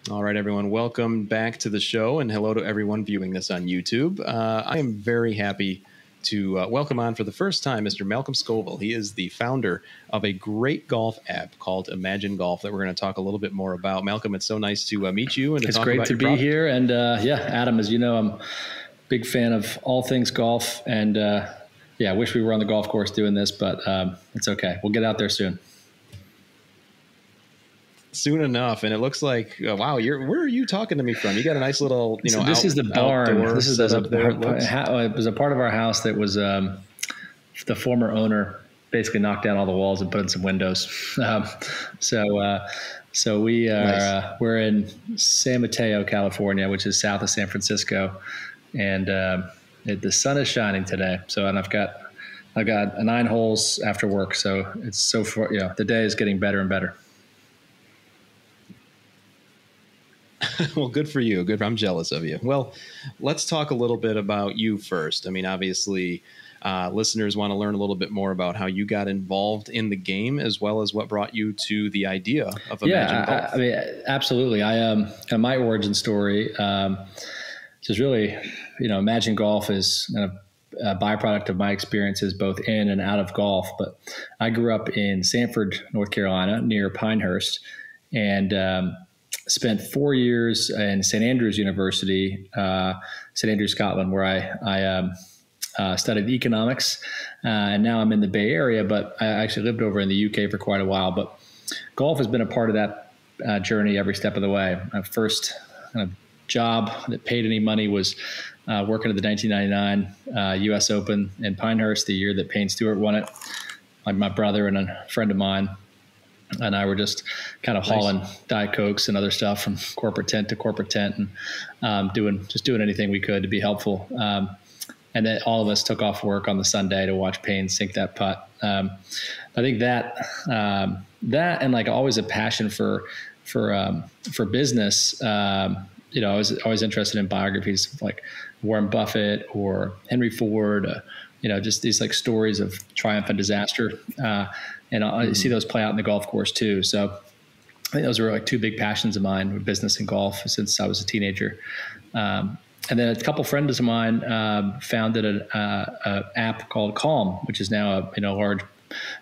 All right, everyone, welcome back to the show, and hello to everyone viewing this on YouTube. I am very happy to welcome on for the first time Mr. Malcolm Scovil. He is the founder of a great golf app called Imagine Golf that we're going to talk a little bit more about. Malcolm, it's so nice to meet you and to talk about your product. It's great to be here, and yeah, Adam, as you know, I'm a big fan of all things golf, and yeah, I wish we were on the golf course doing this, but it's okay. We'll get out there soon. Soon enough, and it looks like wow. Where are you talking to me from? You got a nice little, So this is the barn. This is it was a part of our house that was the former owner basically knocked down all the walls and put in some windows. So we are nice. We're in San Mateo, California, which is south of San Francisco, and the sun is shining today. So, and I've got 9 holes after work. So it's so far, the day is getting better and better. Well, good for you. Good. I'm jealous of you. Well, let's talk a little bit about you first. I mean, obviously, listeners want to learn a little bit more about how you got involved in the game, as well as what brought you to the idea of Imagine Golf. I mean, absolutely. My origin story is really, Imagine Golf is a byproduct of my experiences both in and out of golf. But I grew up in Sanford, North Carolina, near Pinehurst, and spent 4 years in St. Andrews University, St. Andrews, Scotland, where I studied economics. And now I'm in the Bay Area, but I actually lived over in the UK for quite a while. But golf has been a part of that journey every step of the way. My first job that paid any money was working at the 1999 U.S. Open in Pinehurst, the year that Payne Stewart won it. My brother and a friend of mine and I were just kind of hauling Diet Cokes and other stuff from corporate tent to corporate tent, and doing anything we could to be helpful. And then all of us took off work on the Sunday to watch Payne sink that putt. I think that and like always a passion for business. I was always interested in biographies of like Warren Buffett or Henry Ford. Just these like stories of triumph and disaster. And I see those play out in the golf course too. So I think those were like 2 big passions of mine, business and golf, since I was a teenager. And then a couple friends of mine founded an app called Calm, which is now one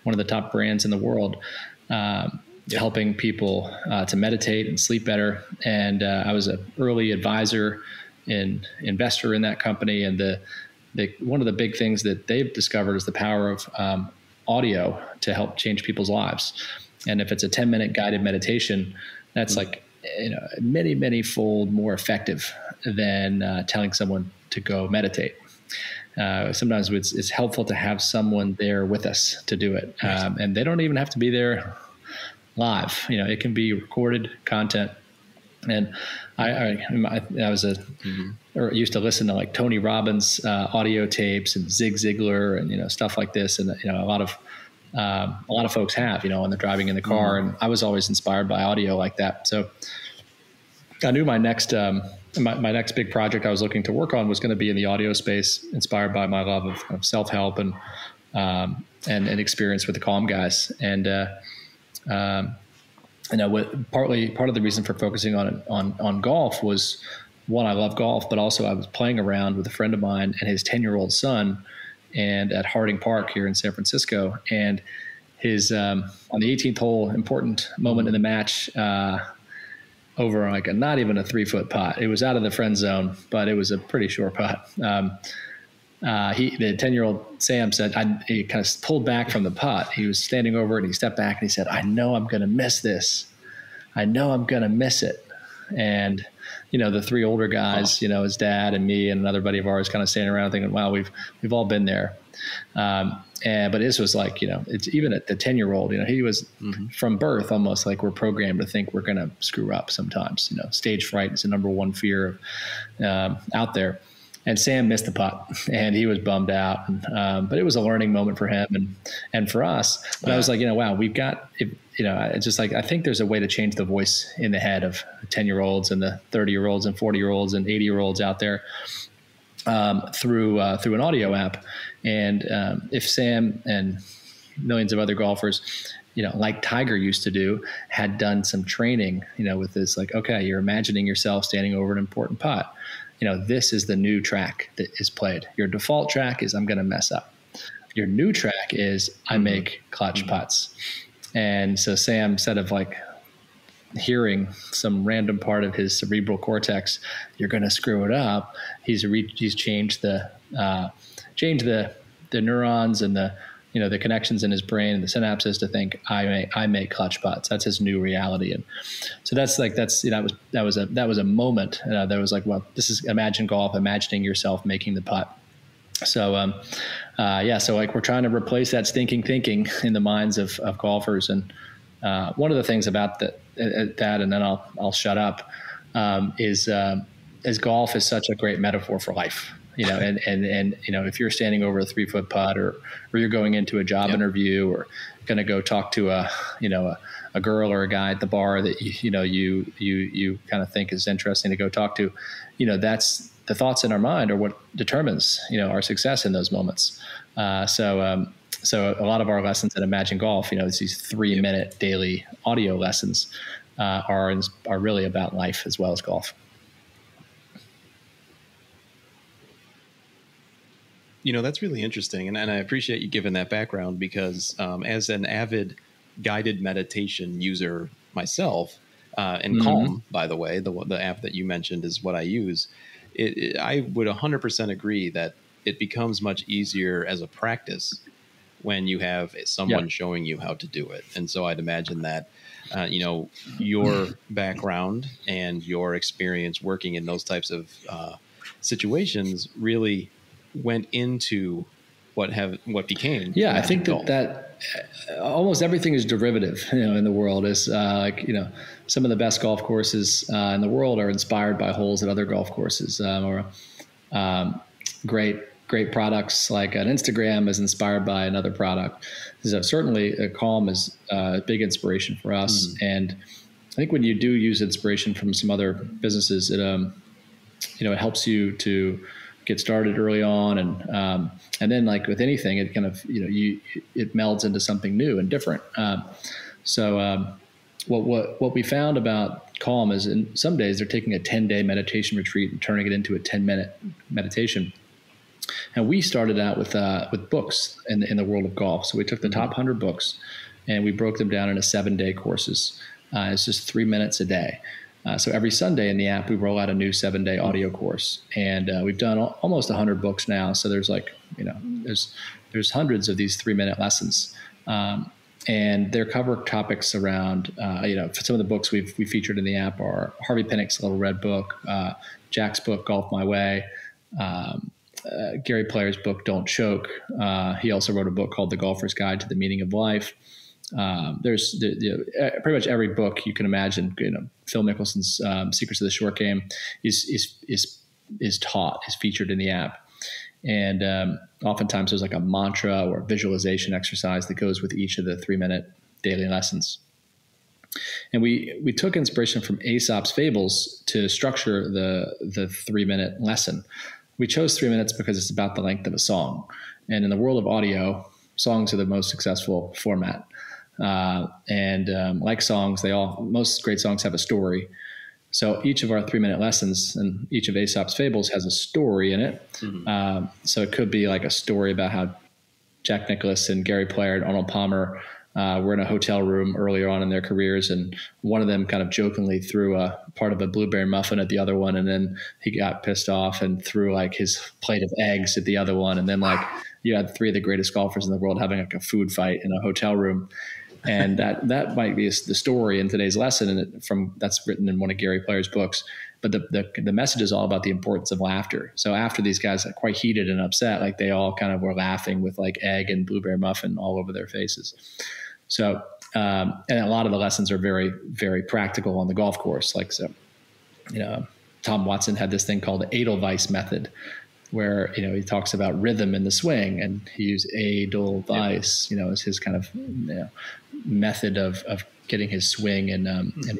of the top brands in the world, helping people to meditate and sleep better. And I was an early advisor and investor in that company. And one of the big things that they've discovered is the power of audio to help change people's lives. And if it's a 10-minute guided meditation, that's like many, many fold more effective than telling someone to go meditate. Sometimes it's helpful to have someone there with us to do it. And they don't even have to be there live. It can be recorded content. And I used to listen to like Tony Robbins audio tapes and Zig Ziglar and stuff like this, and a lot of folks have when they're driving in the car, and I was always inspired by audio like that. So I knew my next my next big project I was looking to work on was going to be in the audio space, inspired by my love of self-help and experience with the Calm guys. And part of the reason for focusing on golf was, one, I love golf, but also I was playing around with a friend of mine and his 10-year-old son, and at Harding Park here in San Francisco. And his on the 18th hole, important moment in the match, over like not even a 3-foot putt. It was out of the friend zone, but it was a pretty short putt. The 10-year-old Sam said, he kind of pulled back from the putt. He was standing over it and he stepped back and he said, "I know I'm going to miss this. I know I'm going to miss it." And, the 3 older guys, his dad and me and another buddy of ours kind of standing around thinking, wow, we've all been there. But this was like, it's even at the 10-year-old, he was from birth almost like we're programmed to think we're going to screw up sometimes. Stage fright is the number one fear out there. And Sam missed the putt, and he was bummed out. But it was a learning moment for him and for us. But I was like, wow, we've got, it's just like, I think there's a way to change the voice in the head of 10-year-olds and the 30-year-olds and 40-year-olds and 80-year-olds out there through an audio app. And if Sam and millions of other golfers like Tiger used to do, had done some training, with this, like, okay, you're imagining yourself standing over an important putt. This is the new track that is played. Your default track is I'm going to mess up. Your new track is I make clutch putts. And so Sam, instead of like hearing some random part of his cerebral cortex, you're going to screw it up, he's changed the neurons and the connections in his brain and the synapses to think I make clutch putts. That's his new reality. And so that was a moment that was like, well, this is Imagine Golf, imagining yourself making the putt. So, so like we're trying to replace that stinking thinking in the minds of golfers. And one of the things about that, and then I'll shut up, is golf is such a great metaphor for life. And if you're standing over a 3-foot putt, or you're going into a job interview, or going to go talk to a girl or a guy at the bar that you kind of think is interesting to go talk to, that's the thoughts in our mind are what determines our success in those moments. So a lot of our lessons at Imagine Golf, it's these 3-minute daily audio lessons, are really about life as well as golf. That's really interesting. And I appreciate you giving that background, because as an avid guided meditation user myself, and Calm, by the way, the app that you mentioned is what I use. I would 100% agree that it becomes much easier as a practice when you have someone showing you how to do it. And so I'd imagine that, your background and your experience working in those types of situations really went into what became. Yeah, I think that almost everything is derivative, in the world. Is some of the best golf courses in the world are inspired by holes at other golf courses, or great products like an Instagram is inspired by another product. So certainly Calm is a big inspiration for us. And I think when you do use inspiration from some other businesses, it helps you to get started early on, and then, like with anything, it kind of it melds into something new and different. What we found about Calm is, in some days they're taking a 10-day meditation retreat and turning it into a 10-minute meditation. And we started out with books in the world of golf. So we took the top 100 books and we broke them down into 7-day courses. It's just 3 minutes a day. So every Sunday in the app, we roll out a new 7-day audio course, and we've done almost 100 books now. So there's there's hundreds of these 3-minute lessons, and they cover topics around, some of the books we featured in the app are Harvey Pinnick's Little Red Book, Jack's book, Golf My Way, Gary Player's book, Don't Choke. He also wrote a book called The Golfer's Guide to the Meaning of Life. There's pretty much every book you can imagine. Phil Mickelson's Secrets of the Short Game is featured in the app, and oftentimes there's like a mantra or a visualization exercise that goes with each of the 3-minute daily lessons. And we took inspiration from Aesop's fables to structure the 3-minute lesson. We chose 3 minutes because it's about the length of a song, and in the world of audio, songs are the most successful format. Like songs, most great songs have a story. So each of our 3-minute lessons and each of Aesop's fables has a story in it. So it could be like a story about how Jack Nicklaus and Gary Player and Arnold Palmer were in a hotel room earlier on in their careers, and one of them kind of jokingly threw a part of a blueberry muffin at the other one, and then he got pissed off and threw like his plate of eggs at the other one, and then like you had 3 of the greatest golfers in the world having like a food fight in a hotel room. And that might be the story in today's lesson, and that's written in one of Gary Player's books. But the message is all about the importance of laughter. So after these guys got quite heated and upset, like they all kind of were laughing with like egg and blueberry muffin all over their faces. So and a lot of the lessons are very, very practical on the golf course. Like Tom Watson had this thing called the Edelweiss method, where he talks about rhythm in the swing, and he used Edelweiss, as his kind of method of getting his swing and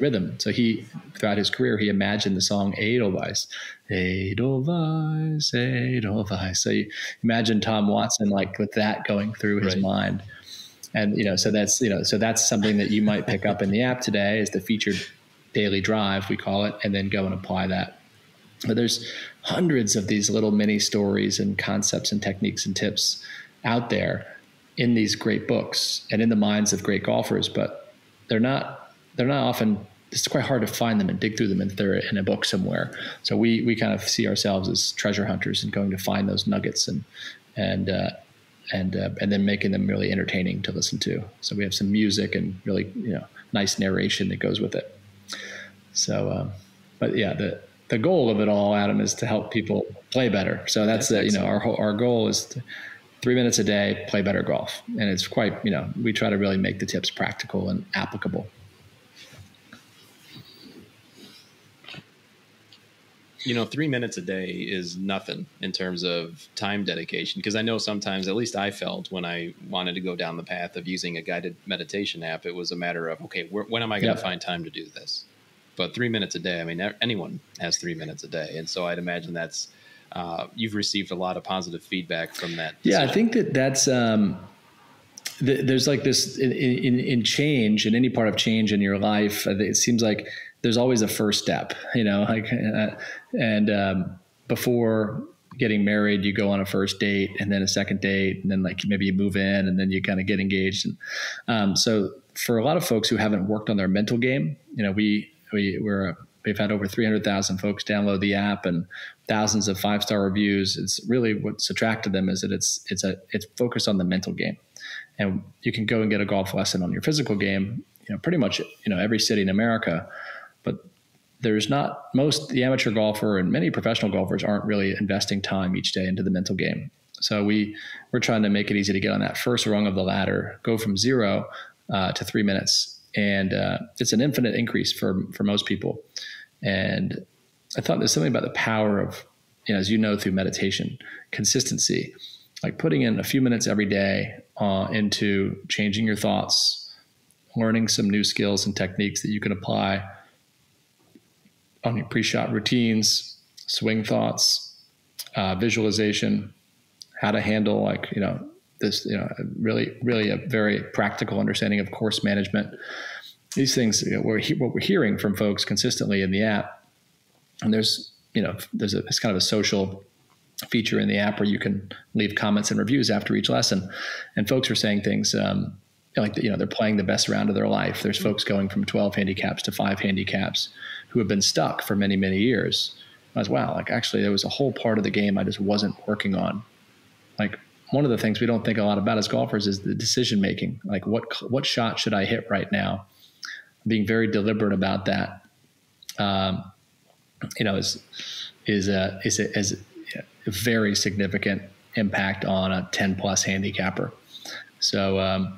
rhythm. So he, throughout his career, he imagined the song Edelweiss, Edelweiss, Edelweiss. So you imagine Tom Watson like with that going through his mind. And, so that's something that you might pick up in the app today is the featured daily drive, we call it, and then go and apply that. But there's hundreds of these little mini stories and concepts and techniques and tips out there in these great books and in the minds of great golfers, but they're not often, it's quite hard to find them and dig through them if they're in a book somewhere. So we kind of see ourselves as treasure hunters and going to find those nuggets and then making them really entertaining to listen to. So we have some music and really, nice narration that goes with it. So, but yeah, the goal of it all, Adam, is to help people play better. So that's our goal is 3 minutes a day, play better golf. And it's quite, we try to really make the tips practical and applicable. 3 minutes a day is nothing in terms of time dedication. Because I know sometimes, at least I felt when I wanted to go down the path of using a guided meditation app, it was a matter of, okay, when am I going to find time to do this? But 3 minutes a day, I mean, anyone has 3 minutes a day. And so I'd imagine that's, you've received a lot of positive feedback from that decision. Yeah, I think that's, there's like this in change, in any part of change in your life, it seems like there's always a first step, before getting married, you go on a first date and then a second date, and then like maybe you move in and then you kind of get engaged. And so for a lot of folks who haven't worked on their mental game, we've had over 300,000 folks download the app and thousands of 5-star reviews. It's really what's attracted them is that it's focused on the mental game. And you can go and get a golf lesson on your physical game, pretty much, every city in America. But there's not, the amateur golfer and many professional golfers aren't really investing time each day into the mental game. So we're trying to make it easy to get on that first rung of the ladder, go from 0 to 3 minutes. And it's an infinite increase for most people. And I thought there's something about the power of, as through meditation, consistency, like putting in a few minutes every day into changing your thoughts, learning some new skills and techniques that you can apply on your pre-shot routines, swing thoughts, visualization, how to handle this, really, really a very practical understanding of course management. These things, what we're hearing from folks consistently in the app, and there's it's kind of a social feature in the app where you can leave comments and reviews after each lesson, and folks are saying things they're playing the best round of their life. There's folks going from 12 handicaps to 5 handicaps who have been stuck for many, many years. As wow, actually there was a whole part of the game I just wasn't working on. One of the things we don't think a lot about as golfers is the decision making. What shot should I hit right now? Being very deliberate about that, is a very significant impact on a 10+ handicapper. So,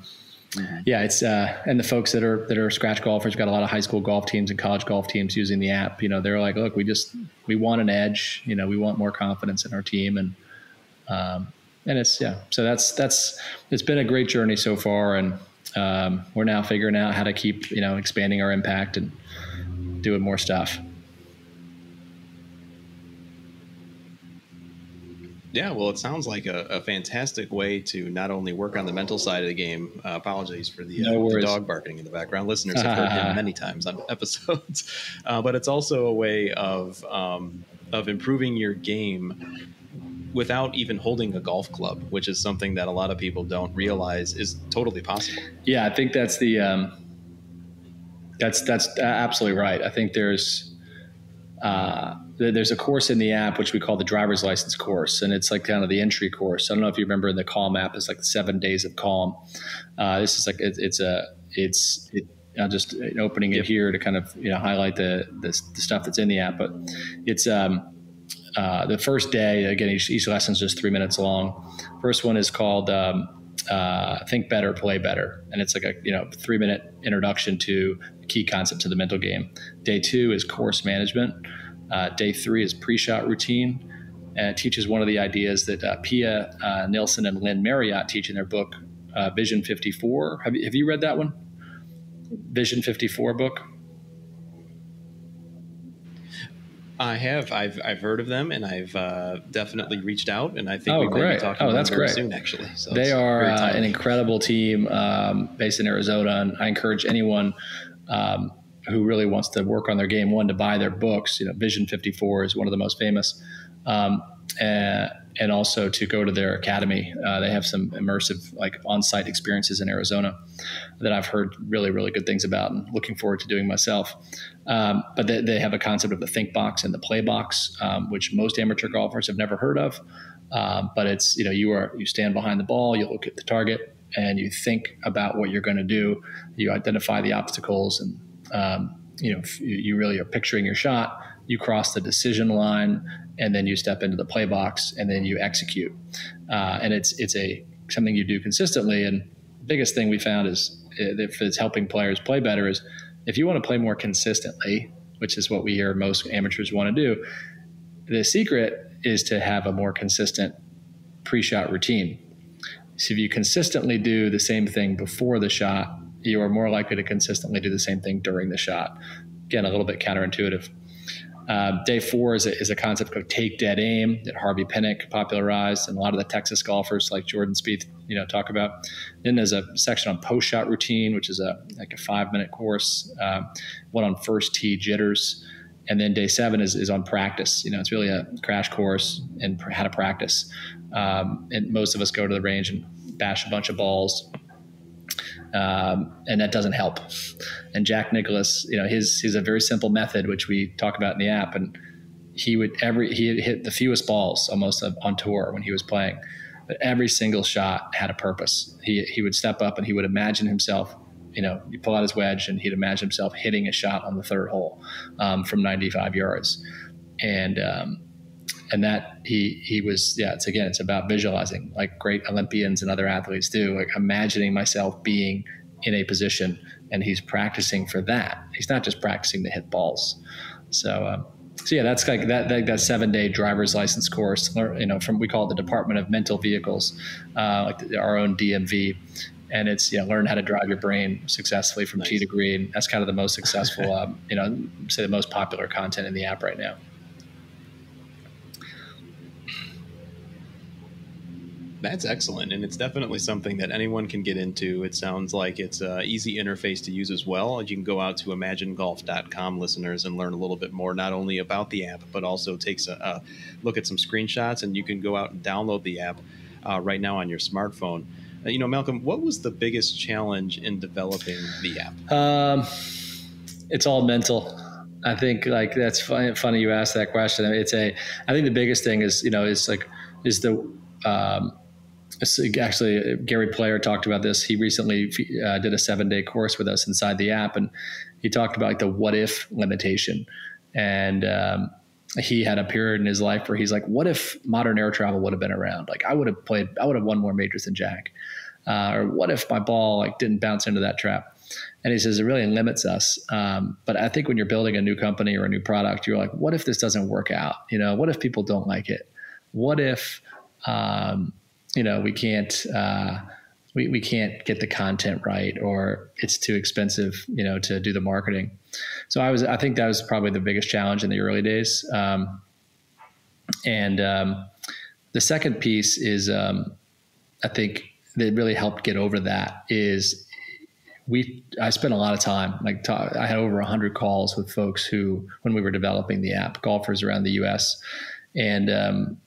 it's and the folks that are scratch golfers, got a lot of high school golf teams and college golf teams using the app. They're like, look, we want an edge. We want more confidence in our team, and it's so that's it's been a great journey so far, and we're now figuring out how to keep expanding our impact and doing more stuff. Yeah, well, it sounds like a fantastic way to not only work on the mental side of the game. Apologies for the dog barking in the background. Listeners have heard him many times on episodes, but it's also a way of improving your game without even holding a golf club, which is something that a lot of people don't realize is totally possible. Yeah, I think that's that's absolutely right. I think there's a course in the app which we call the driver's license course, and it's like kind of the entry course. I don't know if you remember in the Calm app, it's like 7 days of calm. This is like I'm just opening it here to kind of highlight the stuff that's in the app, but it's the first day, again, each lesson is just 3 minutes long. First one is called Think Better, Play Better. And it's like a 3-minute introduction to key concepts of the mental game. Day 2 is course management. Day 3 is pre-shot routine. And it teaches one of the ideas that Pia Nilsson and Lynn Marriott teach in their book, Vision 54. Have you read that one? Vision 54 book? I have. I've heard of them, and I've definitely reached out, and I think Oh, we might be great. talking Oh, to them that's very great. soon, actually. So They it's are very an timely. incredible team based in Arizona, and I encourage anyone who really wants to work on their game, one, to buy their books. Vision 54 is one of the most famous, um, and also to go to their academy. They have some immersive, like, on-site experiences in Arizona that I've heard really, really good things about, and looking forward to doing myself. But they have a concept of the think box and the play box, which most amateur golfers have never heard of. But it's, you stand behind the ball, you look at the target, and you think about what you're going to do. You identify the obstacles, and you really are picturing your shot. You cross the decision line, and then you step into the play box, and then you execute. And it's something you do consistently. And the biggest thing we found is, if it's helping players play better, is if you want to play more consistently, which is what we hear most amateurs want to do, the secret is to have a more consistent pre-shot routine. So if you consistently do the same thing before the shot, you are more likely to consistently do the same thing during the shot. Again, a little bit counterintuitive. Day 4 is a concept called take dead aim that Harvey Pinnock popularized, and a lot of the Texas golfers like Jordan Spieth, talk about. Then there's a section on post shot routine, which is a 5-minute course. One on first tee jitters, and then day 7 is on practice. It's really a crash course in how to practice. And most of us go to the range and bash a bunch of balls. And that doesn't help. And Jack Nicklaus, he's a very simple method, which we talk about in the app. And he hit the fewest balls almost on tour when he was playing, but every single shot had a purpose. He would step up and he would imagine himself, you pull out his wedge and he'd imagine himself hitting a shot on the 3rd hole from 95 yards. And that he was, it's about visualizing, like great Olympians and other athletes do, like imagining myself being in a position, and he's practicing for that. He's not just practicing to hit balls. So that's like that 7-day driver's license course, we call it the Department of Mental Vehicles, like our own DMV. And it's, learn how to drive your brain successfully from tee to green. That's kind of the most successful, say the most popular content in the app right now. That's excellent, and it's definitely something that anyone can get into. It sounds like it's an easy interface to use as well. You can go out to imaginegolf.com, listeners, and learn a little bit more, not only about the app, but also takes a look at some screenshots, and you can go out and download the app right now on your smartphone. Malcolm, what was the biggest challenge in developing the app? It's all mental. I think that's funny you asked that question. I think the biggest thing is actually, Gary Player talked about this. He recently did a 7-day course with us inside the app, and he talked about the what if limitation. And he had a period in his life where he's like, what if modern air travel would have been around? Like, I would have won more majors than Jack. Or what if my ball didn't bounce into that trap? And he says it really limits us. But I think when you're building a new company or a new product, you're like, what if this doesn't work out? What if people don't like it? What if we can't we can't get the content right, or it's too expensive, to do the marketing. So I think that was probably the biggest challenge in the early days. And the second piece is, I think that really helped get over that is I spent a lot of time, I had over 100 calls with folks who, when we were developing the app, golfers around the US. And,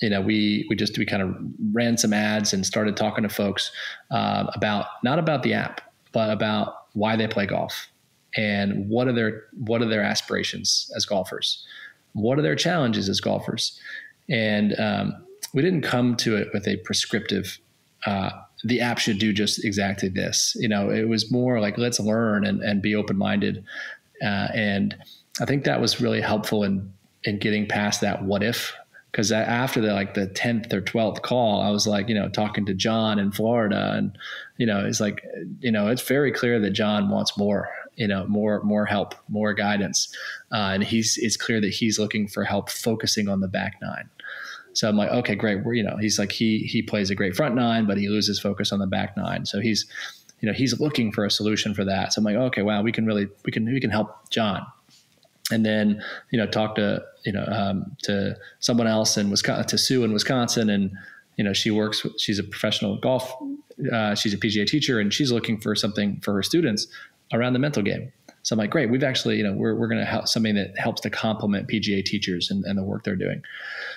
we kind of ran some ads and started talking to folks not about the app, but about why they play golf and what are their aspirations as golfers, what are their challenges as golfers, and we didn't come to it with a prescriptive. The app should do just exactly this. It was more like, let's learn and be open-minded, and I think that was really helpful in getting past that what if. Because after the 10th or 12th call, I was talking to John in Florida, and it's it's very clear that John wants more, more help, more guidance, and it's clear that he's looking for help focusing on the back nine. So I'm like, okay, great. He's like he plays a great front nine, but he loses focus on the back nine. So he's looking for a solution for that. So I'm like, okay, wow, we can help John. and then, talk to, to someone else in Wisconsin, to Sue in Wisconsin. And, she's a professional golf. She's a PGA teacher, and she's looking for something for her students around the mental game. So I'm like, great. We've actually, we're going to help something that helps to complement PGA teachers and the work they're doing.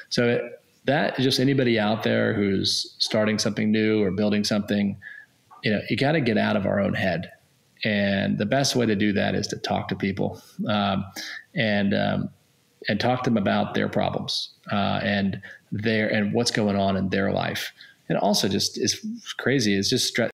So that just anybody out there who's starting something new or building something, you got to get out of our own head. And the best way to do that is to talk to people, and talk to them about their problems, and what's going on in their life. And also just is crazy. It's just